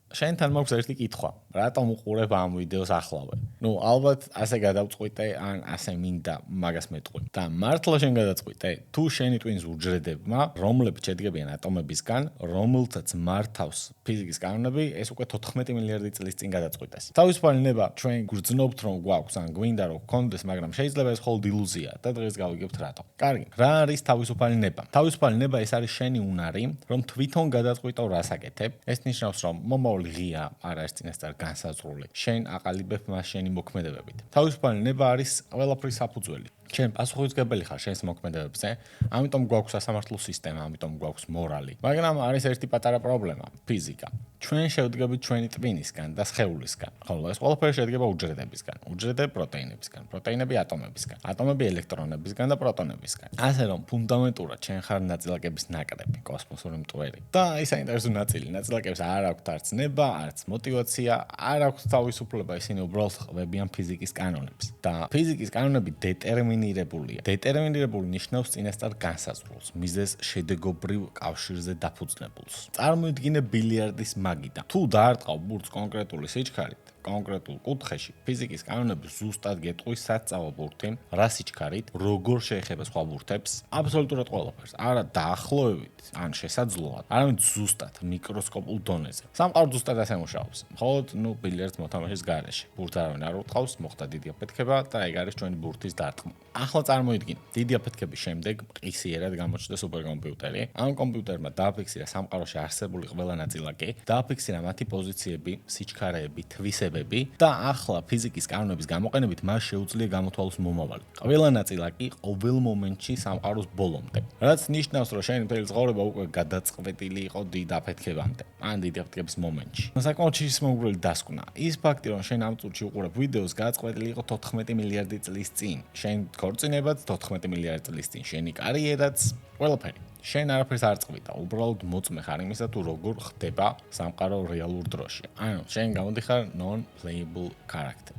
შენთან მაქვს ერთი კითხვა. რატომ უყურებ ამ ვიდეოს ახლავე? ალბათ ასე გადავწყვიტე, ან ასე მინდა მაგას მეტყვი. და მართლა შენ გადაწყვიტე, თუ შენი ტვინის უჯრედებმა, რომლებიც შედგებიან ატომებისგან, რომელთაც მართავს ფიზიკის კანონები, ეს უკვე 14 მილიარდი წლის წინ გადაწყვიტეს. თავისუფალი ნება ჩვენ გვგრძნობთ, რომ გვაქვს, ან გვინდა რომ გქონდეს, მაგრამ შეიძლება ეს მხოლოდ ილუზია და დღეს გავიგებთ რატომ. კარგი, რა არის თავისუფალი ნება? თავისუფალი ნება ეს არის შენი უნარი, რომ თვითონ გადაწყვიტო რას აკეთებ. ეს ნიშნავს, რომ მომავალი ღია არ არის წინასწარ განსაზღვრული. შენ აყალიბებ მას შენი მოქმედებებით. თავისუფალი ნება არის ყველაფრის საფუძველი. შენ პასუხისმგებელი ხარ შენს მოქმედებებზე, ამიტომ გვაქვს სასამართლო სისტემა, ამიტომ გვაქვს მორალი. მაგრამ არის ერთი პატარა პრობლემა, ფიზიკა. ჩვენ შევდგებით ჩვენი ტვინისგან და სხეულისგან, ხოლო ეს ყველაფერი შედგება უჯრედებისგან. უჯრედები პროტეინებისგან, პროტეინები ატომებისგან, ატომები ელექტრონებისგან და პროტონებისგან. ასე რომ ფუნდამენტურად შენ ხარ ნაწილაკების ნაკრები, კოსმოსური მტვერი. და ის საინტერესო ნაწილაკებს არ აქვთ არც ნება, არც мотиваცია, არ აქვთ თავისუფლება, ისინი უბრალოდ ხვდებიან ფიზიკის კანონებს. და ფიზიკის კანონები დეტერმინირებულია. დეტერმინირებული ნიშნავს წინასწარ განსაზღვრულს, მიზეზ შედეგობრივ კავშირზე დაფუძნებულს. წარმოიდგინე ბილიარდის მაგიდა. თუ დაარტყავ ბურთს კონკრეტული სიჩქარით, კონკრეტულ კუთხეში, ფიზიკის კანონები ზუსტად გეტყვის საწავო ბურთი, რა სიჩქარით, როგორ შეეხება სხვა ბურთებს, აბსოლუტურად ყველაფერს. არა დაახლოებით, ან შესაძლოა, არამედ ზუსტად მიკროსკოპულ დონეზე. სამყარო ზუსტად ასე მუშაობს. მხოლოდ, ბილიარდს მოთამაშის გარეშე. ბურთს არავინ არ უტყავს, მოხდა დიდი აფეთქება და ეგ არის ჩვენი ბურთის დარტყმა. ახლა წარმოიდგინე, დიდი აფეთქების შემდეგ ყისიერად გამოჩნდა სუპერკომპიუტერი. ამ კომპიუტერმა დააფიქსირა სამყაროში არსებული ყველა ნაწილაკი, დააფიქსირა მათი პოზიციები, სიჩქარეები, თვისებები და ახლა ფიზიკის კანონების გამოყენებით მას შეუძლია გამოთვალოს მომავალი. ყველა ნაწილაკი ყოველ მომენტში სამყაროს ბოლომდე. რაც ნიშნავს, რომ შენი მთელი ცხოვრება უკვე გადაწყვეტილი იყო დიდ აფეთქებამდე, ან დიდი აფეთქების მომენტში. საკმაოდ შეისმოგვარებელი დასკვნა. ის ფაქტი, რომ შენ ამ წუთში უყურებ ვიდეოს, გადაწყვეტილი იყო 14 მილიარდი წლის წინ. შენ ქორწინებაც 14 მილიარდი წლის წინ, შენი კარიერაც, ყველაფერი. შენ არაფერს არ წყვიტა, უბრალოდ მოწმე ხარ იმისა, თუ როგორ ხდება სამყარო რეალურ დროში. შენ გამოდიხარ non-playable character.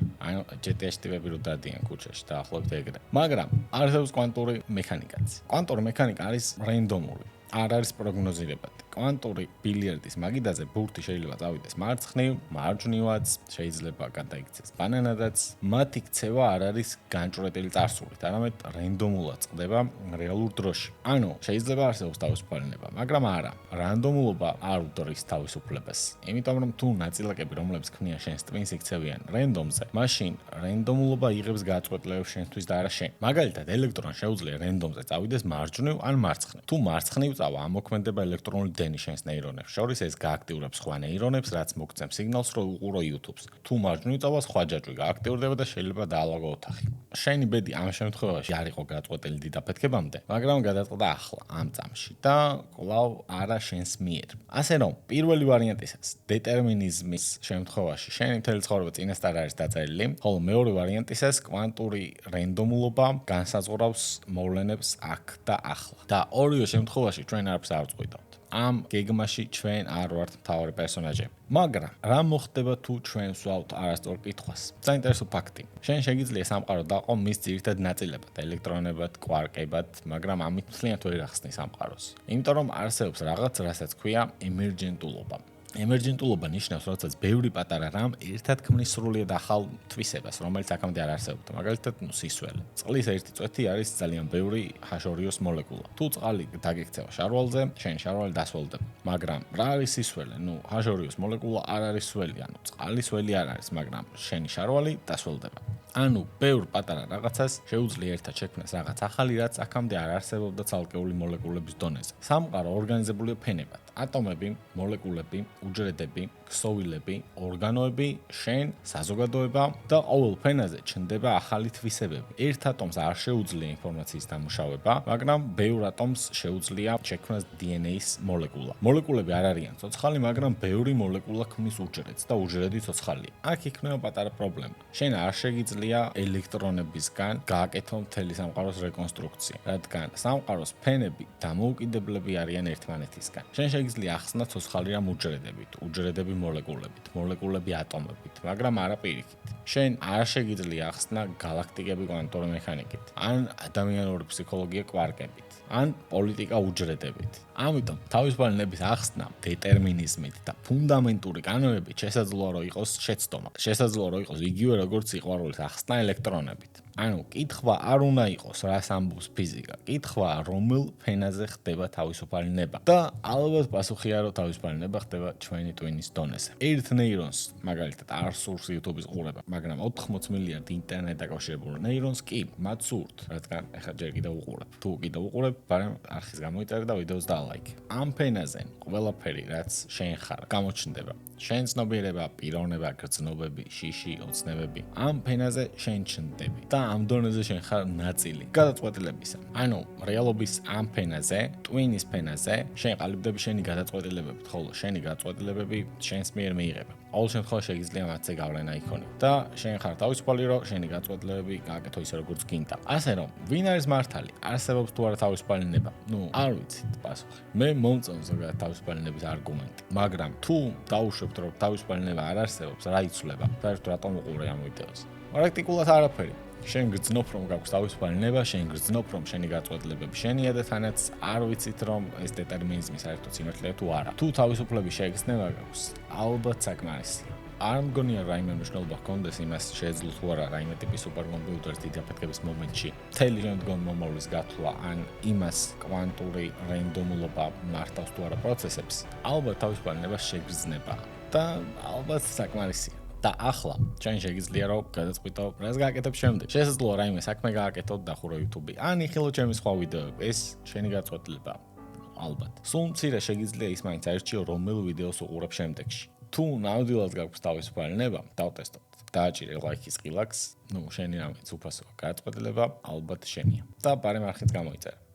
GTA-ში ტიპები რო დადიან ქუჩაში და ახლობთ ეგრე. მაგრამ არსებობს კვანტური მექანიკაც. კვანტური მექანიკა არის რენდომული. არ არის პროგნოზირებადი. კვანტური ბილიარდის მაგიდაზე ბურთი შეიძლება წავიდეს მარცხნივ, მარჯვნივაც, შეიძლება გადაიქცეს ბანანადაც. მათი ქცევა არ არის განჭვრეტილი წარსულით, არამედ რენდომულად წყდება რეალურ დროში. შეიძლება არსებობს თავისუფალი ნება, მაგრამ არა. რანდომულობა არ უდრის თავისუფლებას. იმიტომ რომ თუ ნაწილაკები, რომლებიც ქმნიან შენს ტვინს, იქცევიან რენდომზე, მაშინ რენდომულობა იღებს გაწყვეტილებებს შენთვის და არა შენ. მაგალითად, ელექტრონს შეუძლია რენდომზე წავიდეს მარჯვნივ ან მარცხნივ. თუ მარცხნივ წავა, ამოქმედება ელექტრონული დენი შენს ნეირონებს შორის, ეს გააქტიურებს სხვა ნეირონებს, რაც მოგცემს სიგნალს, რომ უყურო YouTube-ს. თუ მარჯვნივ წავა, სხვა ჯაჭვი გააქტიურდება და შეიძლება დაალაგო ოთახი. შენი ბედი ამ შემთხვევაში არ იყო გაწყვეტილი დიდ აფეთქებამდე, მაგრამ გადაწყვეტა ახლა, ამ წამში და კვლავ არა შენს მიერ. ასე რომ, პირველი ვარიანტისას, დეტერმინიზმის შემთხვევაში, შენი მთელი ცხოვრება წინასწარ არის დაწერილი, ხოლო მეორე ვარიანტისას, კვანტური რენდომულობა განსაზღვრავს მოვლენებს აქ და ახლა. და ორივე შემთხვევაში ჩვენ არაფერს არ ვწყვიტავთ. ამ გეგმაში ჩვენ არ ვართ მთავარი პერსონაჟები. მაგრამ რა მოხდება თუ ჩვენ ვსვავთ არასწორ კითხვას? საინტერესო ფაქტი. შენ შეგიძლია სამყარო დაყო მის ძირითად ნაწილებად, ელექტრონებად, კვარკებად, მაგრამ ამით მთლიანად ვერ ახსნი სამყაროს. იმიტომ რომ არსებობს რაღაც, რასაც ქვია ემერჯენტულობა. ემერჯენტულობა ნიშნავს, როდესაც ბევრი პატარა რამ ერთად ქმნის სრულიად ახალ თვისებას, რომელიც აქამდე არ არსებობდა. მაგალითად, სისველი. წყლის ერთი წვეთი არის ძალიან ბევრი H2O-ს მოლეკულა. თუ წყალი დაგექცევა შარვალზე, შენ შარვალი დასველდება. მაგრამ რა არის სისველი? H2O-ს მოლეკულა არ არის სველი, წყალი სველი არ არის, მაგრამ შენი შარვალი დასველდება. ბევრ პატარა რაღაცას შეუძლია ერთად შექმნას რაღაც ახალი, რაც აქამდე არ არსებობდა ცალკეული მოლეკულების დონეზე. სამყარო ორგანიზებულია ფენებად. ატომები, მოლეკულები, უჯრედები, ქსოვილები, ორგანოები, შენ, საზოგადოება და ყოველ ფენაზე ჩნდება ახალი თვისებები. ერთ ატომს არ შეუძლია ინფორმაციის დამუშავება, მაგრამ ბევრ ატომს შეუძლია შექმნას DNA-ის მოლეკულა. მოლეკულები არ არიან ცოცხალი, მაგრამ ბევრი მოლეკულა ქმნის უჯრედს და უჯრედი ცოცხალია. აქ იქნება პატარა პრობლემა. შენ არ შეგიძლია შეგიძლია ელექტრონებისგან გააკეთო მთელი სამყაროს რეკონსტრუქცია, რადგან სამყაროს ფენები დამოუკიდებლები არიან ერთმანეთისგან. შენ შეგიძლია ახსნა ცოცხალი რამ უჯრედები მოლეკულებით, მოლეკულები ატომებით, მაგრამ არა პირიქით. შენ არ შეგიძლია ახსნა გალაქტიკები კვანტური მექანიკით, ან ადამიანური ფსიქოლოგია კვარკებით, ან პოლიტიკა უჯრედებით. ამიტომ თავისუფალი ნების ახსნა დეტერმინიზმით და ფუნდამენტური კანონებით შესაძლოა რომ იყოს შეცდომა. შესაძლოა რომ იყოს იგივე როგორც სიყვარულის ახსნა ელექტრონებით. ანუ კითხვა არ უნდა იყოს რას ამბობს ფიზიკა, კითხვა რომელ ფენაზე ხდება თავისუფალი ნება. და ალბათ პასუხია რომ თავისუფალი ნება ხდება ჩვენი ტვინის დონეზე. ერთ ნეირონს მაგალითად არ სურს YouTube-ის ყურება, მაგრამ 80 მილიარდ ინტერნეტ დაკავშირებულ ნეირონს კი მათ სურთ, რადგან ეხლა ჯერ კიდევ უყურებ. თუ კიდევ უყურებ, ბარემ არხის გამოიწერე და ვიდეოს დალაიქე. ამ ფენაზე ყველაფერი რაც შენ ხარ გამოჩნდება. შენ ცნობიერება, პიროვნება, გრძნობები, შიში, ოცნებები. ამ ფენაზე შენ ჩნდები და ამ დონეზე შენ ხარ ნაწილი გადაწყვეტილებისა. ანუ რეალობის ამ ფენაზე, ტვინის ფენაზე, შენ ყალიბდები შენი გადაწყვეტილებებით, ხოლო შენი გადაწყვეტილებები შენს მიერ მიიღება. ყოველ შემთხვევაში შეგიძლია მათზე გავლენა იქონიო და შენ ხარ თავისუფალი, რომ შენი გადაწყვეტილებები გააკეთო ისე როგორც გინდა. ასე რომ, ვინ არის მართალი? არსებობს თუ არა თავისუფალი ნება? არ ვიცით პასუხი. მე მომწონს ზოგადად თავისუფალი ნების არგუმენტი, მაგრამ თუ დაუშვებთ რომ თავისუფალი ნება არ არსებობს, რა იცვლება? საერთოდ რატომ უყურე ამ ვიდეოს? პრაქტიკულად არაფერი. შენ გრძნობ რომ გაქვს თავისუფალი ნება, შენ გრძნობ რომ შენი გადაწყვეტილებები შენია და თანაც არ ვიცით რომ ეს დეტერმინიზმი საერთოდ სიმართლეა თუ არა. თუ თავისუფლების შეგრძნება გაქვს, ალბათ საკმარისია. არ მგონია რაიმე მნიშვნელობა ჰქონდეს იმას შეეძლო თუ არა რაიმე ტიპის სუპერკომპიუტერის დიდი აფეთქების მომენტში მთელი შემდგომი მომავლის გათვლა ან იმას კვანტური რენდომულობა მართავს თუ არა პროცესებს, ალბათ თავისუფალი ნება შეგრძნება და ალბათ საკმარისია. და ახლა ჩვენ შეგიძლია რომ გადაწყვიტო რას გააკეთებ შემდეგ. შესაძლოა რაიმე საქმე გააკეთოთ და ხურო YouTube-ი. ან იხილო ჩემი სხვა ვიდეოები. ეს შენი გადაწყვეტილება. ალბათ. სულ მცირე შეგიძლია ის მაინც აირჩიო რომელ ვიდეოს უყურებ შემდეგში. თუ ნამდვილად გაქვს თავისუფალი ნება, დავტესტოთ. დააჭირე ლაიქის ყილაკს. შენი რამეც უფასოა გადაწყვეტილება, ალბათ შენია. და პარემ არხით გამოიწერე.